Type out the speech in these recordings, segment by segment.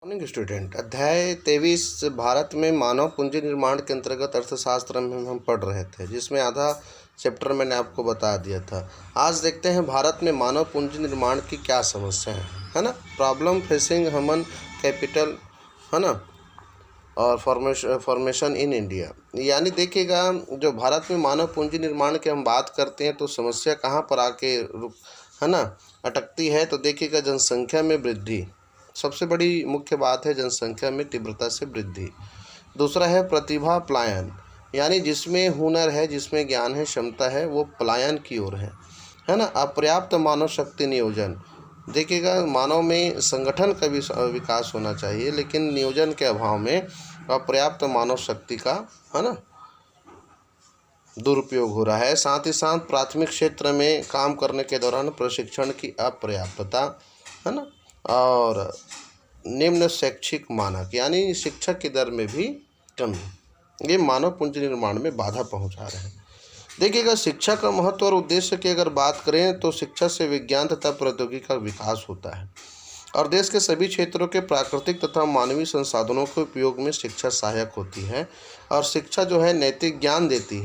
Morning student. अध्याय 23 भारत में मानव पूंजी निर्माण के अंतर्गत अर्थशास्त्र में हम पढ़ रहे थे, जिसमें आधा चैप्टर मैंने आपको बता दिया था। आज देखते हैं भारत में मानव पूंजी निर्माण की क्या समस्या है ना। प्रॉब्लम फेसिंग ह्यूमन कैपिटल, है ना, और फॉर्मेशन इन इंडिया। यानी देखिएगा, जो भारत में मानव पूंजी निर्माण की हम बात करते हैं तो समस्या कहाँ पर आके है ना अटकती है। तो देखिएगा, जनसंख्या में वृद्धि सबसे बड़ी मुख्य बात है, जनसंख्या में तीव्रता से वृद्धि। दूसरा है प्रतिभा पलायन, यानी जिसमें हुनर है, जिसमें ज्ञान है, क्षमता है, वो पलायन की ओर है ना। अपर्याप्त मानव शक्ति नियोजन। देखिएगा, मानव में संगठन का भी विकास होना चाहिए, लेकिन नियोजन के अभाव में अपर्याप्त मानव शक्ति का, है ना, दुरुपयोग हो रहा है। साथ ही साथ प्राथमिक क्षेत्र में काम करने के दौरान प्रशिक्षण की अपर्याप्तता, है ना, और निम्न शैक्षिक मानक, यानी शिक्षा की दर में भी कमी, ये मानव पूंजी निर्माण में बाधा पहुंचा रहे हैं। देखिएगा, शिक्षा का महत्व और उद्देश्य की अगर बात करें तो शिक्षा से विज्ञान तथा प्रौद्योगिकी का विकास होता है और देश के सभी क्षेत्रों के प्राकृतिक तथा मानवीय संसाधनों के उपयोग में शिक्षा सहायक होती है। और शिक्षा जो है नैतिक ज्ञान देती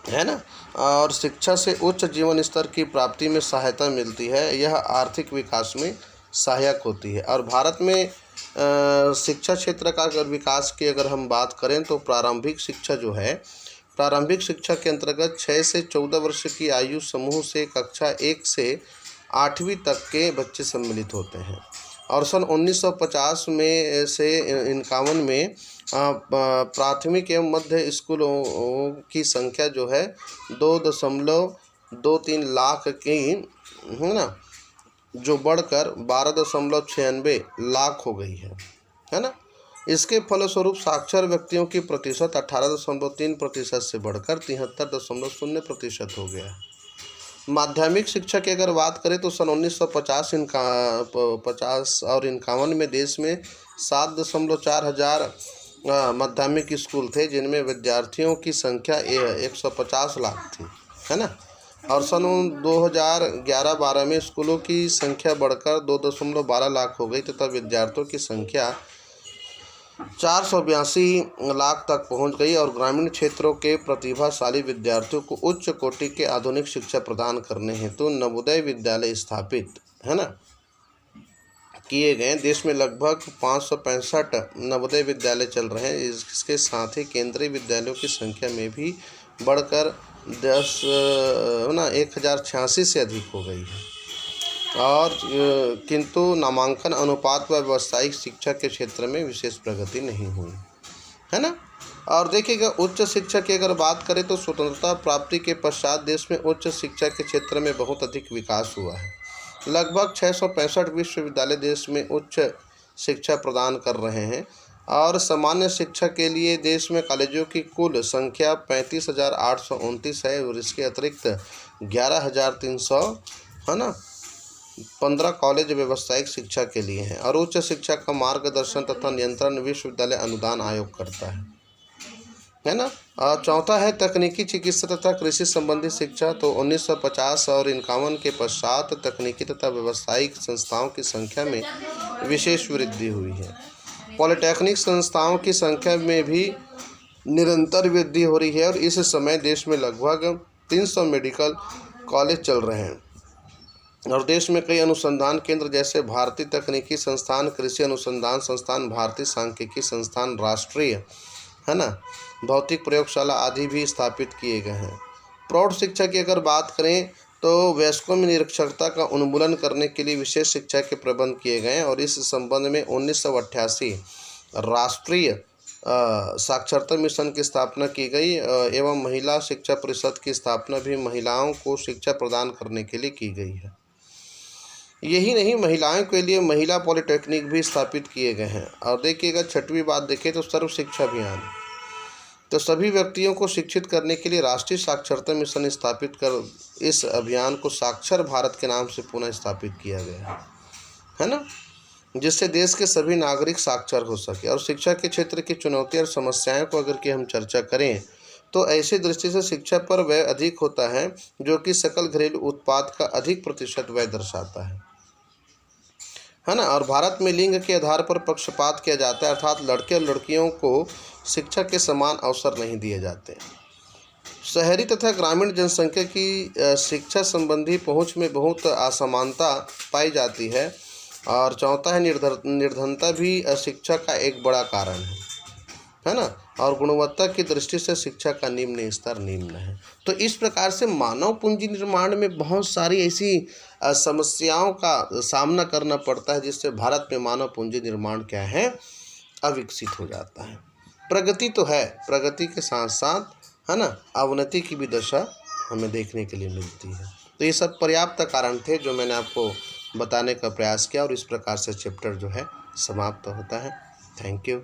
है ना, और शिक्षा से उच्च जीवन स्तर की प्राप्ति में सहायता मिलती है। यह आर्थिक विकास में सहायक होती है। और भारत में शिक्षा क्षेत्र का अगर विकास की अगर हम बात करें तो प्रारंभिक शिक्षा जो है, प्रारंभिक शिक्षा के अंतर्गत 6 से 14 वर्ष की आयु समूह से कक्षा 1 से 8वीं तक के बच्चे सम्मिलित होते हैं। और सन 1950 में से 51 में प्राथमिक एवं मध्य स्कूलों की संख्या जो है 2.23 लाख की, है ना, जो बढ़कर 12.96 लाख हो गई है ना। इसके फलस्वरूप साक्षर व्यक्तियों की प्रतिशत 18.3% से बढ़कर 73.0% हो गया है। माध्यमिक शिक्षा की अगर बात करें तो सन 1950 और 51 में देश में 7.4 हजार माध्यमिक स्कूल थे, जिनमें विद्यार्थियों की संख्या 150 लाख थी, है ना। और सन 2011-12 में स्कूलों की संख्या बढ़कर 2.12 लाख हो गई तथा विद्यार्थियों की संख्या 482 लाख तक पहुंच गई। और ग्रामीण क्षेत्रों के प्रतिभाशाली विद्यार्थियों को उच्च कोटि के आधुनिक शिक्षा प्रदान करने हेतु नवोदय विद्यालय स्थापित, है ना, किए गए। देश में लगभग 565 नवोदय विद्यालय चल रहे हैं। इसके साथ ही केंद्रीय विद्यालयों की संख्या में भी बढ़कर 1086 से अधिक हो गई है। और किंतु नामांकन अनुपात व व्यावसायिक शिक्षा के क्षेत्र में विशेष प्रगति नहीं हुई, है ना। और देखिएगा, उच्च शिक्षा की अगर बात करें तो स्वतंत्रता प्राप्ति के पश्चात देश में उच्च शिक्षा के क्षेत्र में बहुत अधिक विकास हुआ है। लगभग 665 विश्वविद्यालय देश में उच्च शिक्षा प्रदान कर रहे हैं। और सामान्य शिक्षा के लिए देश में कॉलेजों की कुल संख्या 35,829 है। और इसके अतिरिक्त 11,300, है ना, 15 कॉलेज व्यावसायिक शिक्षा के लिए हैं। और उच्च शिक्षा का मार्गदर्शन तथा नियंत्रण विश्वविद्यालय अनुदान आयोग करता है ना। चौथा है तकनीकी, चिकित्सा तथा कृषि संबंधी शिक्षा। तो 1950 और 51 के पश्चात तकनीकी तथा व्यावसायिक संस्थाओं की संख्या में विशेष वृद्धि हुई है। पॉलिटेक्निक संस्थाओं की संख्या में भी निरंतर वृद्धि हो रही है। और इस समय देश में लगभग 300 मेडिकल कॉलेज चल रहे हैं। और देश में कई अनुसंधान केंद्र जैसे भारतीय तकनीकी संस्थान, कृषि अनुसंधान संस्थान, भारतीय सांख्यिकी संस्थान, राष्ट्रीय, है ना, भौतिक प्रयोगशाला आदि भी स्थापित किए गए हैं। प्रौढ़ शिक्षा की अगर बात करें तो वयस्कों में निरक्षरता का उन्मूलन करने के लिए विशेष शिक्षा के प्रबंध किए गए हैं। और इस संबंध में 1988 राष्ट्रीय साक्षरता मिशन की स्थापना की गई एवं महिला शिक्षा परिषद की स्थापना भी महिलाओं को शिक्षा प्रदान करने के लिए की गई है। यही नहीं, महिलाओं के लिए महिला पॉलिटेक्निक भी स्थापित किए गए हैं। और देखिएगा, 6वीं बात देखें तो सर्व शिक्षा अभियान, तो सभी व्यक्तियों को शिक्षित करने के लिए राष्ट्रीय साक्षरता मिशन स्थापित कर इस अभियान को साक्षर भारत के नाम से पुनः स्थापित किया गया है ना, जिससे देश के सभी नागरिक साक्षर हो सके। और शिक्षा के क्षेत्र की चुनौती और समस्याओं को अगर कि हम चर्चा करें तो ऐसी दृष्टि से शिक्षा पर व्यय अधिक होता है, जो कि सकल घरेलू उत्पाद का अधिक प्रतिशत व्यय दर्शाता है है ना। और भारत में लिंग के आधार पर पक्षपात किया जाता है, अर्थात लड़के और लड़कियों को शिक्षा के समान अवसर नहीं दिए जाते। शहरी तथा ग्रामीण जनसंख्या की शिक्षा संबंधी पहुंच में बहुत असमानता पाई जाती है। और चौथा है निर्धनता भी शिक्षा का एक बड़ा कारण है ना। और गुणवत्ता की दृष्टि से शिक्षा का निम्न स्तर निम्न है। तो इस प्रकार से मानव पूंजी निर्माण में बहुत सारी ऐसी समस्याओं का सामना करना पड़ता है, जिससे भारत में मानव पूंजी निर्माण क्या है, अविकसित हो जाता है। प्रगति तो है, प्रगति के साथ साथ है ना अवनति की भी दशा हमें देखने के लिए मिलती है। तो ये सब पर्याप्त कारण थे जो मैंने आपको बताने का प्रयास किया, और इस प्रकार से चैप्टर जो है समाप्त होता है। Thank you.